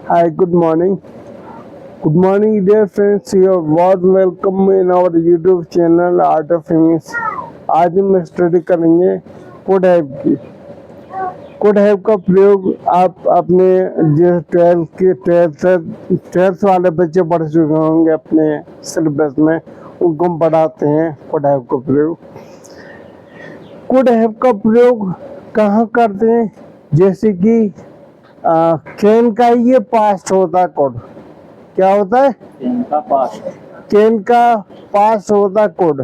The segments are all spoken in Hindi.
Hi, good morning. Good morning, dear friends. You are warm welcome in our YouTube channel Art of English. आज हम स्टडी करेंगे कोड हैव की। कोड हैव का प्रयोग आप अपने जो ट्वेल्थ वाले बच्चे पढ़ चुके होंगे अपने सिलेबस में, उनको हम पढ़ाते हैं कोड हैव का प्रयोग। कोड हैव का प्रयोग कहाँ करते हैं? जैसे कि कैन का ये पास्ट होता है कोड। क्या होता है? कैन का पास्ट होता कोड।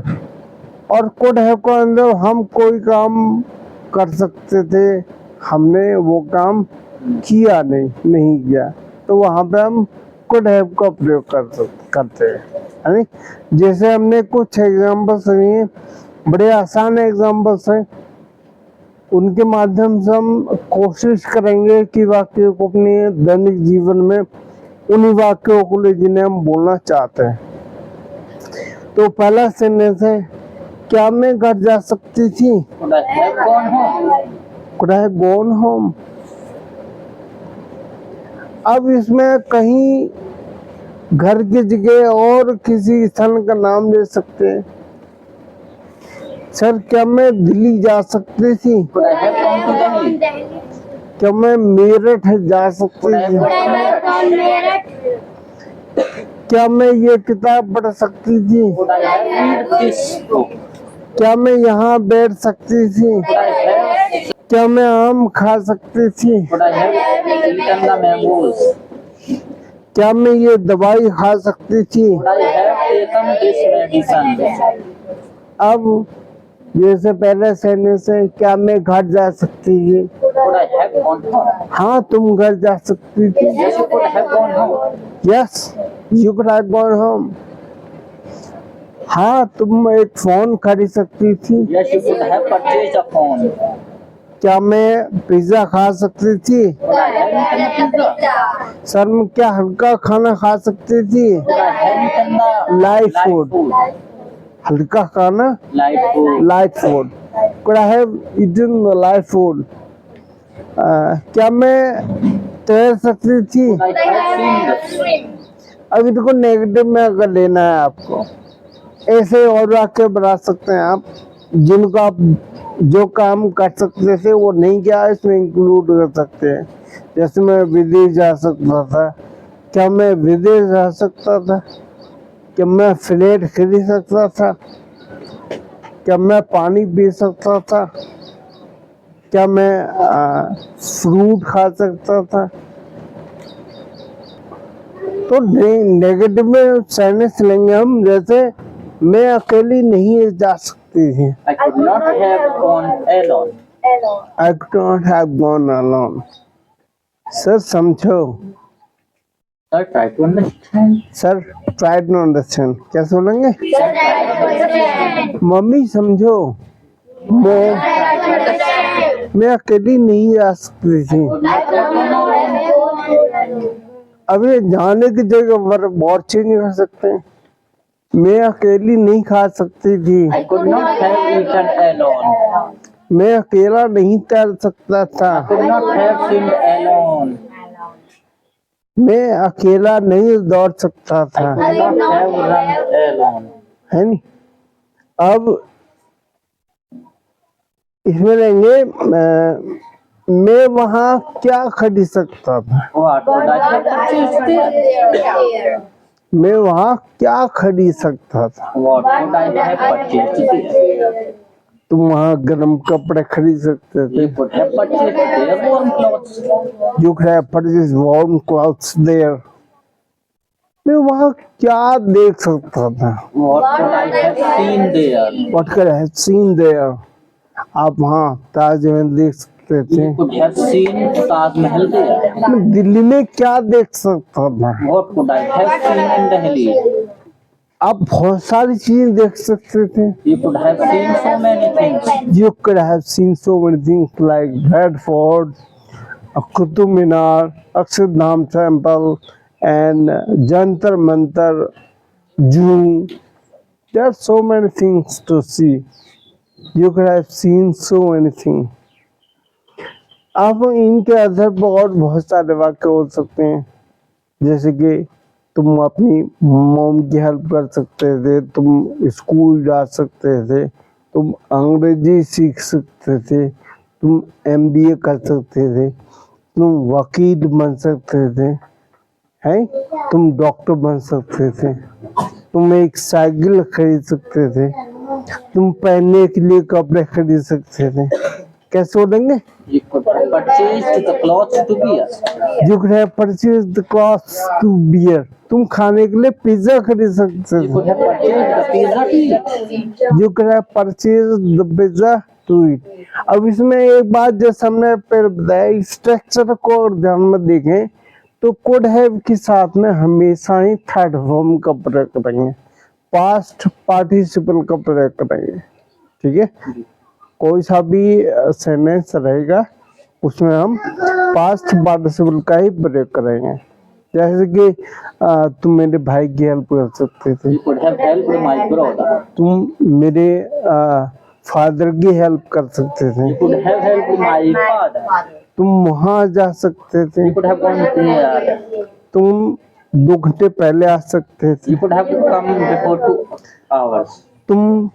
और कोड हैव के अंदर हम कोई काम कर सकते थे, हमने वो काम किया नहीं किया, तो वहाँ पे हम कोड हैव का प्रयोग करते हैं, है नहीं? जैसे हमने कुछ एग्जाम्पल्स लिए, बड़े आसान एग्जाम्पल्स हैं, उनके माध्यम से हम कोशिश करेंगे कि वाक्यों को अपने दैनिक जीवन में उन्हीं वाक्यों को ले जिन्हें हम बोलना चाहते हैं। तो पहला सेंटेंस है, क्या मैं घर जा सकती थी? Could I have gone home? अब इसमें कहीं घर की जगह और किसी स्थान का नाम ले सकते हैं। सर, क्या मैं दिल्ली जा सकती थी? क्या मैं मेरठ जा सकती थी? क्या मैं ये किताब पढ़ सकती थी? क्या मैं यहाँ बैठ सकती थी? क्या मैं आम खा सकती थी? क्या मैं ये दवाई खा सकती थी? अब जैसे पहले सेंटेंस है, क्या मैं घर जा सकती थी? हाँ, तुम घर जा सकती थी। Yes, you could have gone home. हाँ, तुम एक फोन खरीद सकती थी। Yes, you could have purchased a phone. क्या मैं पिज्जा खा सकती थी? सर, मैं क्या हल्का खाना खा सकती थी? Light food. हल्का खाना, light food. Could I have eaten the light food? क्या मैं तैर सकती थी? अब इनको नेगेटिव में अगर लेना है आपको, ऐसे और वाक्य बना सकते हैं आप, जिनको आप जो काम कर सकते थे वो नहीं किया, इसमें इंक्लूड कर सकते हैं। जैसे मैं विदेश जा सकता था, क्या मैं विदेश जा सकता था? क्या मैं फ्लैट खरीद सकता था? क्या मैं पानी पी सकता था? क्या मैं फ्रूट खा सकता था? तो नेगेटिव में सेंटेंस लेंगे हम, जैसे मैं अकेली नहीं जा सकती थी। I could not have gone alone. I could not have gone alone. Sir, समझो। Sir, try to understand. Sir, try to understand. क्या सुनेंगे? मम्मी, समझो। मैं अकेली नहीं जा सकती थी। अभी जाने की जगह पर बहुत चेंज कर सकते हैं। मैं अकेली नहीं खा सकती थी। I could not have eaten alone. मैं अकेला नहीं तैर सकता था। I could not have swum alone. मैं अकेला नहीं दौड़ सकता था। I could not have run alone. है नी? अब इसमें लेंगे, मैं वहाँ क्या खरीद सकता था? मैं वहाँ क्या खरीद सकता था? तुम वहाँ गर्म कपड़े खरीद सकते थे। You could have purchased warm clothes there. मैं वहाँ क्या देख सकता था? What could I have seen there? What could I have seen there? आप वहाँ ताजमहल देख सकते थे। You could have seen Taj Mahal there. मैं दिल्ली में क्या देख सकता था? What could I have seen in Delhi? आप बहुत सारी चीजें देख सकते थे। You could have seen so many things. You could have seen so many things like Red Fort, Qutub Minar, Akshardham Temple, and Jantar Mantar, Zoo. There are so many things to see. You could have seen so many things. आप इनके आधार पर और बहुत सारे वाक्य हो सकते हैं। जैसे कि तुम अपनी मॉम की हेल्प कर सकते थे, तुम स्कूल जा सकते थे, तुम अंग्रेजी सीख सकते थे, तुम एमबीए कर सकते थे, तुम वकील बन सकते थे, हैं, तुम डॉक्टर बन सकते थे, तुम एक साइकिल खरीद सकते थे, तुम पहनने के लिए कपड़े खरीद सकते थे। कैसे बोलेंगे? You could have purchased the clothes to wear. You could have purchased the clothes to wear. तुम खाने के लिए पिज्जा खरीद सकते You could थे। have purchased the pizza to eat. You could have purchased the pizza to eat. अब इसमें एक बात जैसे हमने पहले बताया, स्ट्रक्चर को ध्यान में देखें तो could have के साथ में हमेशा ही थर्ड फॉर्म का प्रयोग करेंगे, पास्ट पार्टिसिपल का प्रयोग करेंगे। ठीक है, कोई सा भी सेंटेंस रहेगा उसमें हम पास्ट पार्टिसिपल का ही प्रयोग करेंगे। जैसे कि तुम मेरे भाई की हेल्प कर सकते थे, You could have helped my brother. तुम मेरे फादर की हेल्प कर सकते थे, You could have helped my father. तुम वहां जा सकते थे, You could have gone there. तुम 2 घंटे पहले आ सकते थे, You could have come before 2 hours. तुम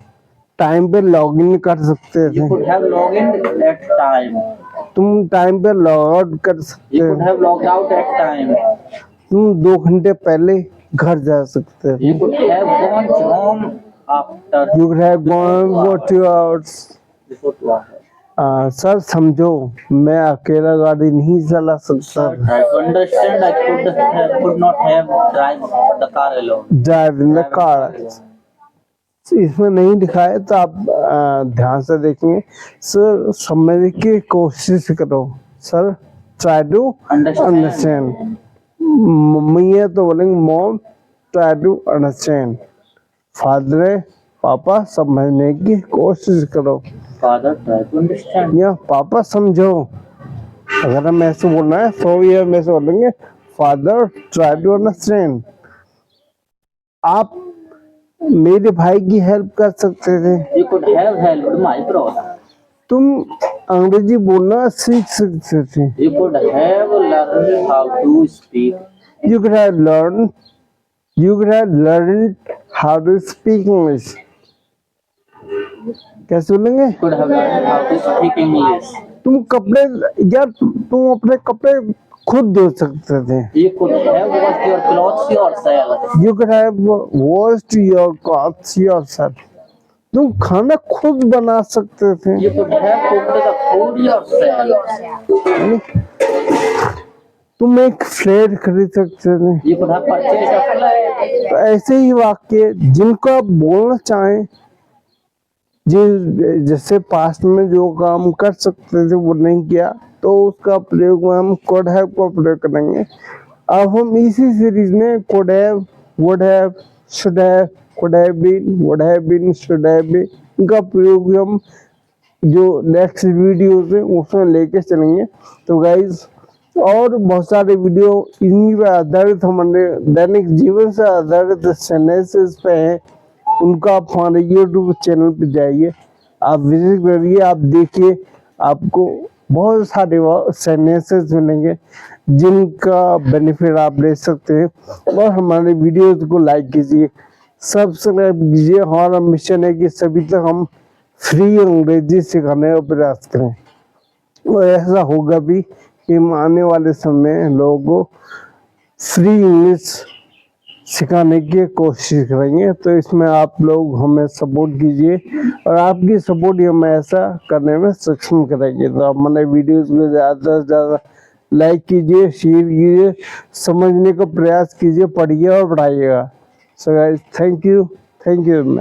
टाइम पे लॉग इन कर सकते You थे, could have logged in at time. तुम टाइम पे लॉग आउट कर सकते You could थे, have logged out at time. तुम 2 घंटे पहले घर जा सकते थे। You could have gone home after You could have gone for 2 hours. before 2 hours. Sir समझो, मैं अकेला गाड़ी नहीं चला सकता, I understand. I could not have drive the car alone. Drive in the car. इसमें नहीं लिखा है तो आप ध्यान से देखेंगे। सर समझने की कोशिश करो, sir try to understand. Mummy है तो बोलेंगे mom try to understand, father है पापा समझने की कोशिश करो, Father, try to understand. या पापा समझो। अगर हम ऐसे बोलना है तो ये हम ऐसे बोलेंगे फादर ट्राई टू अंडरस्टैंड। आप मेरे भाई की हेल्प कर सकते थे, You could have helped my brother. तुम अंग्रेजी बोलना सीख सकते थे, You could have learned how to speak. you could have learned how to speak English। कैसे बोलेंगे? You could have learned how to speak English. तुम कपड़े यार तुम अपने कपड़े खुद धो सकते थे, You could have washed your clothes yourself. you could have washed your clothes yourself। तुम खाना खुद बना सकते थे, You could have cooked the food yourself. यानी तुम एक फ्लैट खरीद सकते थे। You could have purchased a flat. तो ऐसे ही वाक्य जिनको आप बोलना चाहें, जैसे पास्ट में जो काम कर सकते थे वो नहीं किया तो उसका प्रयोग हम could have का प्रयोग करेंगे। अब हम इसी सीरीज में could have, would have, should have, could have been, should have been इनका प्रयोग हम जो नेक्स्ट वीडियो है उसमें लेके चलेंगे। तो गाइज और बहुत सारे वीडियो इन्हीं पे आधारित हमारे दैनिक जीवन से आधारित सेंटेंसेस पे हैं, उनका आप हमारे यूट्यूब चैनल पे जाइए, आप विजिट करिए, आप देखिए, आपको बहुत सारे सेंटेंसेस मिलेंगे जिनका बेनिफिट आप ले सकते हैं। और हमारे वीडियोस को लाइक कीजिए, सब्सक्राइब कीजिए। हमारा मिशन है कि सभी तक हम फ्री अंग्रेजी सिखाने का प्रयास करें, और ऐसा होगा भी कि हम आने वाले समय में लोगों को फ्री इंग्लिश सिखाने की कोशिश करेंगे। तो इसमें आप लोग हमें सपोर्ट कीजिए, और आपकी सपोर्ट ही हमें ऐसा करने में सक्षम करेंगे। तो आप हमारे वीडियोस को ज़्यादा से ज़्यादा लाइक कीजिए, शेयर कीजिए, समझने का प्रयास कीजिए, पढ़िए और पढ़ाइएगा। So guys thank you.